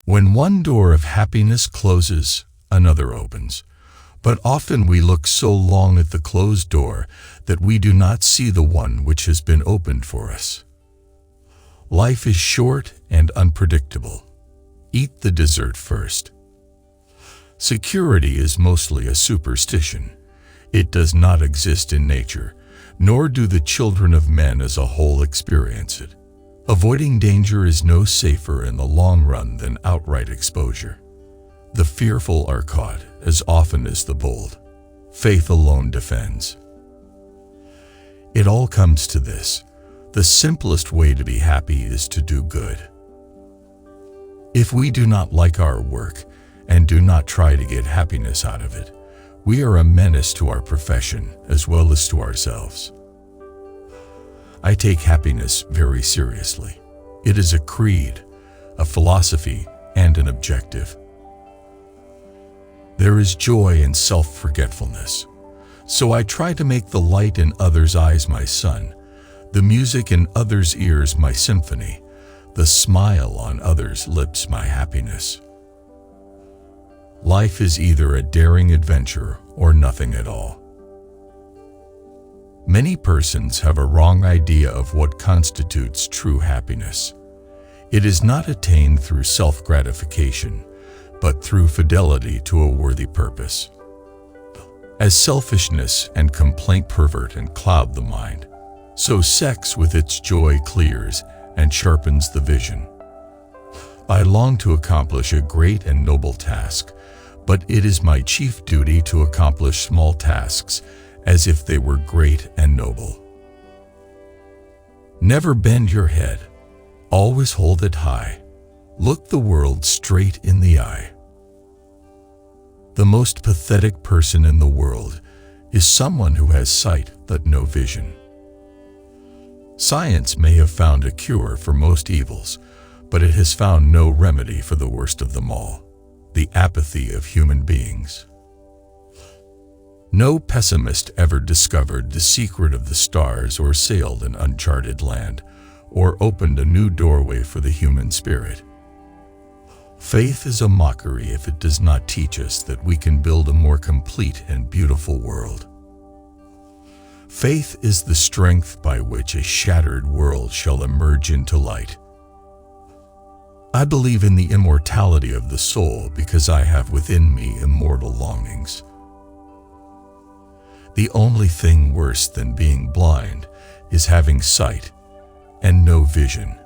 When one door of happiness closes, another opens. But often we look so long at the closed door that we do not see the one which has been opened for us. Life is short and unpredictable. Eat the dessert first. Security is mostly a superstition. It does not exist in nature, nor do the children of men as a whole experience it. Avoiding danger is no safer in the long run than outright exposure. The fearful are caught as often as the bold. Faith alone defends. It all comes to this: the simplest way to be happy is to do good. If we do not like our work and do not try to get happiness out of it, we are a menace to our profession as well as to ourselves. I take happiness very seriously. It is a creed, a philosophy, and an objective. There is joy in self-forgetfulness. So I try to make the light in others' eyes my sun, the music in others' ears my symphony, the smile on others' lips my happiness. Life is either a daring adventure or nothing at all. Many persons have a wrong idea of what constitutes true happiness. It is not attained through self-gratification, but through fidelity to a worthy purpose. As selfishness and complaint pervert and cloud the mind, so sex with its joy clears and sharpens the vision. I long to accomplish a great and noble task, but it is my chief duty to accomplish small tasks as if they were great and noble. Never bend your head. Always hold it high. Look the world straight in the eye. The most pathetic person in the world is someone who has sight but no vision. Science may have found a cure for most evils, but it has found no remedy for the worst of them all, the apathy of human beings. No pessimist ever discovered the secret of the stars or sailed an uncharted land or opened a new doorway for the human spirit. Faith is a mockery if it does not teach us that we can build a more complete and beautiful world. Faith is the strength by which a shattered world shall emerge into light. I believe in the immortality of the soul because I have within me immortal longings. The only thing worse than being blind is having sight and no vision.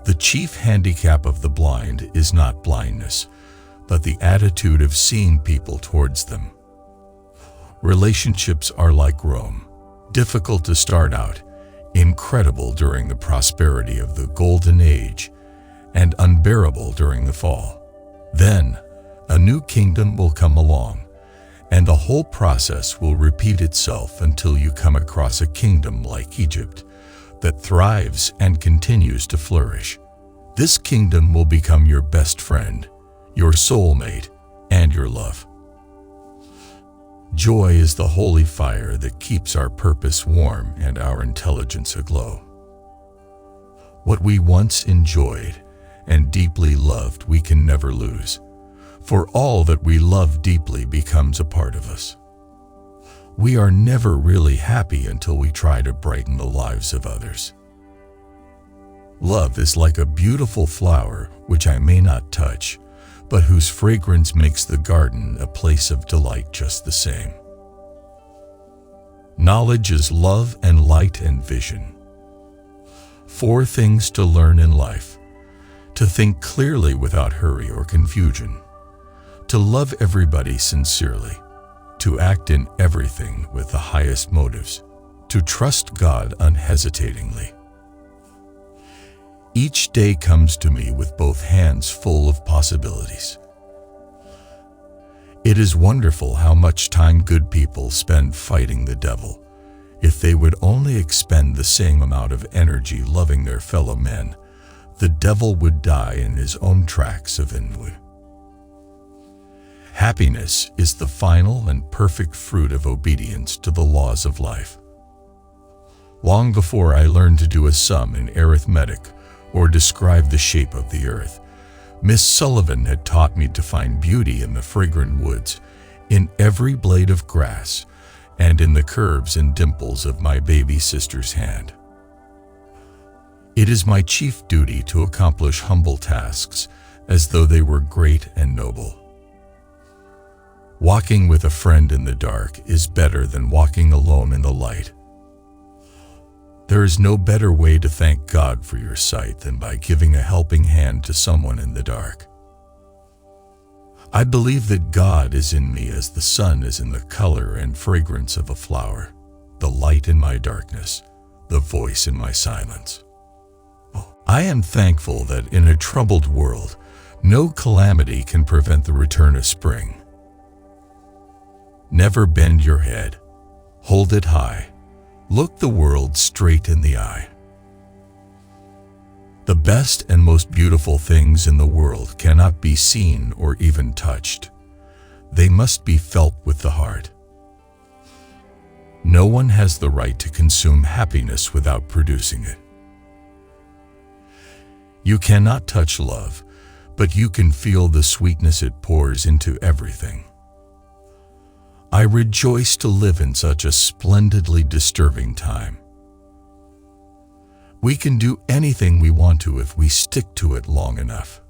The chief handicap of the blind is not blindness, but the attitude of seeing people towards them. Relationships are like Rome, difficult to start out, incredible during the prosperity of the Golden Age, and unbearable during the fall. Then, a new kingdom will come along, and the whole process will repeat itself until you come across a kingdom like Egypt that thrives and continues to flourish. This kingdom will become your best friend, your soulmate, and your love. Joy is the holy fire that keeps our purpose warm and our intelligence aglow. What we once enjoyed and deeply loved we can never lose, for all that we love deeply becomes a part of us. We are never really happy until we try to brighten the lives of others. Love is like a beautiful flower which I may not touch, but whose fragrance makes the garden a place of delight just the same. Knowledge is love and light and vision. 4 things to learn in life: to think clearly without hurry or confusion, to love everybody sincerely, to act in everything with the highest motives, to trust God unhesitatingly. Each day comes to me with both hands full of possibilities. It is wonderful how much time good people spend fighting the devil. If they would only expend the same amount of energy loving their fellow men, the devil would die in his own tracks of ennui. Happiness is the final and perfect fruit of obedience to the laws of life. Long before I learned to do a sum in arithmetic or describe the shape of the earth, Miss Sullivan had taught me to find beauty in the fragrant woods, in every blade of grass, and in the curves and dimples of my baby sister's hand. It is my chief duty to accomplish humble tasks as though they were great and noble. Walking with a friend in the dark is better than walking alone in the light. There is no better way to thank God for your sight than by giving a helping hand to someone in the dark. I believe that God is in me as the sun is in the color and fragrance of a flower, the light in my darkness, the voice in my silence. I am thankful that in a troubled world, no calamity can prevent the return of spring. Never bend your head. Hold it high. Look the world straight in the eye. The best and most beautiful things in the world cannot be seen or even touched. They must be felt with the heart. No one has the right to consume happiness without producing it. You cannot touch love, but you can feel the sweetness it pours into everything. I rejoice to live in such a splendidly disturbing time. We can do anything we want to if we stick to it long enough.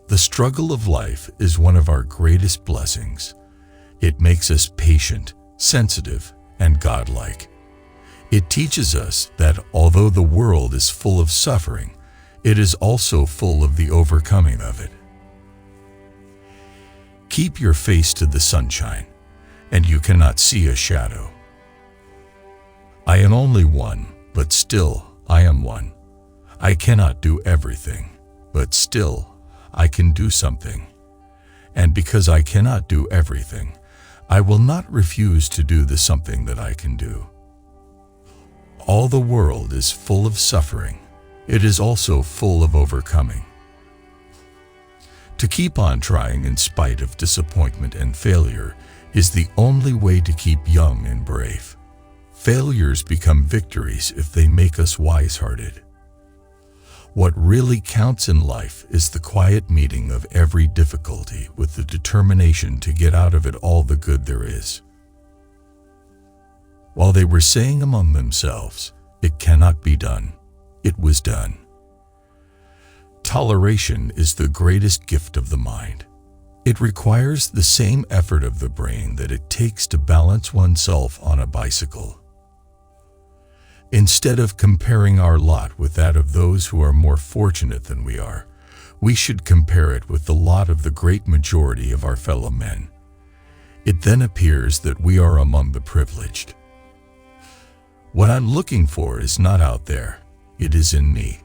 The struggle of life is one of our greatest blessings. It makes us patient, sensitive, and godlike. It teaches us that although the world is full of suffering, it is also full of the overcoming of it. Keep your face to the sunshine, and you cannot see a shadow. I am only one, but still I am one. I cannot do everything, but still I can do something. And because I cannot do everything, I will not refuse to do the something that I can do. All the world is full of suffering. It is also full of overcoming. To keep on trying in spite of disappointment and failure is the only way to keep young and brave. Failures become victories if they make us wise-hearted. What really counts in life is the quiet meeting of every difficulty with the determination to get out of it all the good there is. While they were saying among themselves, "It cannot be done," it was done. Toleration is the greatest gift of the mind. It requires the same effort of the brain that it takes to balance oneself on a bicycle. Instead of comparing our lot with that of those who are more fortunate than we are, we should compare it with the lot of the great majority of our fellow men. It then appears that we are among the privileged. What I'm looking for is not out there, it is in me.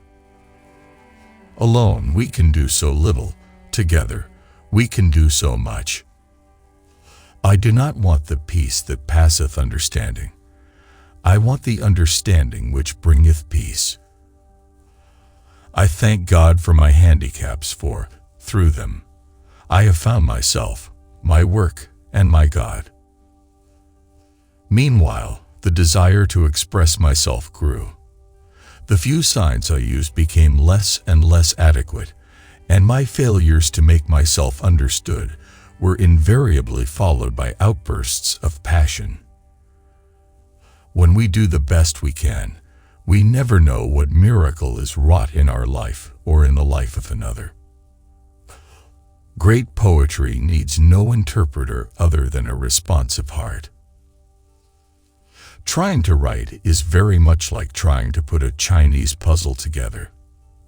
Alone we can do so little, together we can do so much. I do not want the peace that passeth understanding. I want the understanding which bringeth peace. I thank God for my handicaps, for, through them, I have found myself, my work, and my God. Meanwhile, the desire to express myself grew. The few signs I used became less and less adequate, and my failures to make myself understood were invariably followed by outbursts of passion. When we do the best we can, we never know what miracle is wrought in our life or in the life of another. Great poetry needs no interpreter other than a responsive heart. Trying to write is very much like trying to put a Chinese puzzle together.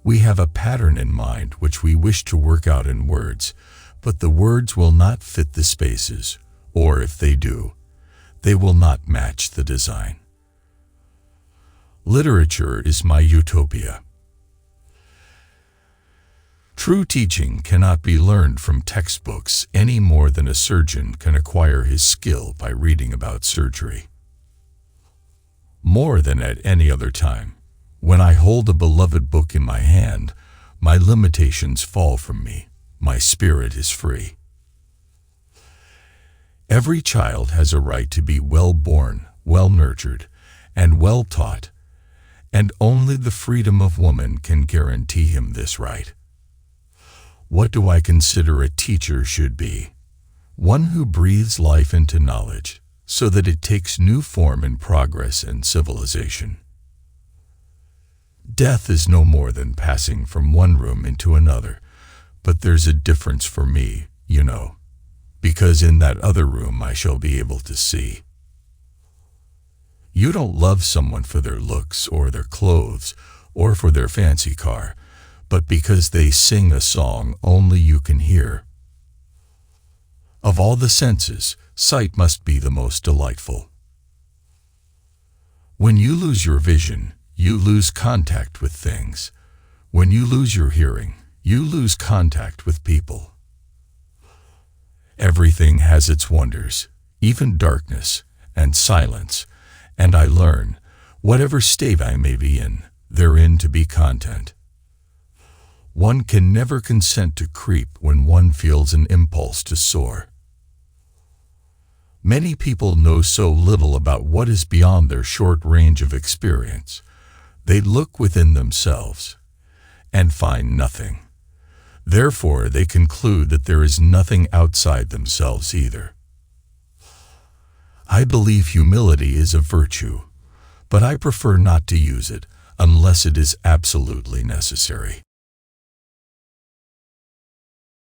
We have a pattern in mind which we wish to work out in words, but the words will not fit the spaces, or if they do, they will not match the design. Literature is my utopia. True teaching cannot be learned from textbooks any more than a surgeon can acquire his skill by reading about surgery. More than at any other time, when I hold a beloved book in my hand, my limitations fall from me, my spirit is free. Every child has a right to be well born, well nurtured, and well taught, and only the freedom of woman can guarantee him this right. What do I consider a teacher should be? One who breathes life into knowledge, so that it takes new form in progress and civilization. Death is no more than passing from one room into another, but there's a difference for me, you know, because in that other room I shall be able to see. You don't love someone for their looks or their clothes or for their fancy car, but because they sing a song only you can hear. Of all the senses, sight must be the most delightful. When you lose your vision, you lose contact with things. When you lose your hearing, you lose contact with people. Everything has its wonders, even darkness and silence, and I learn, whatever state I may be in, therein to be content. One can never consent to creep when one feels an impulse to soar. Many people know so little about what is beyond their short range of experience. They look within themselves and find nothing. Therefore, they conclude that there is nothing outside themselves either. I believe humility is a virtue, but I prefer not to use it unless it is absolutely necessary.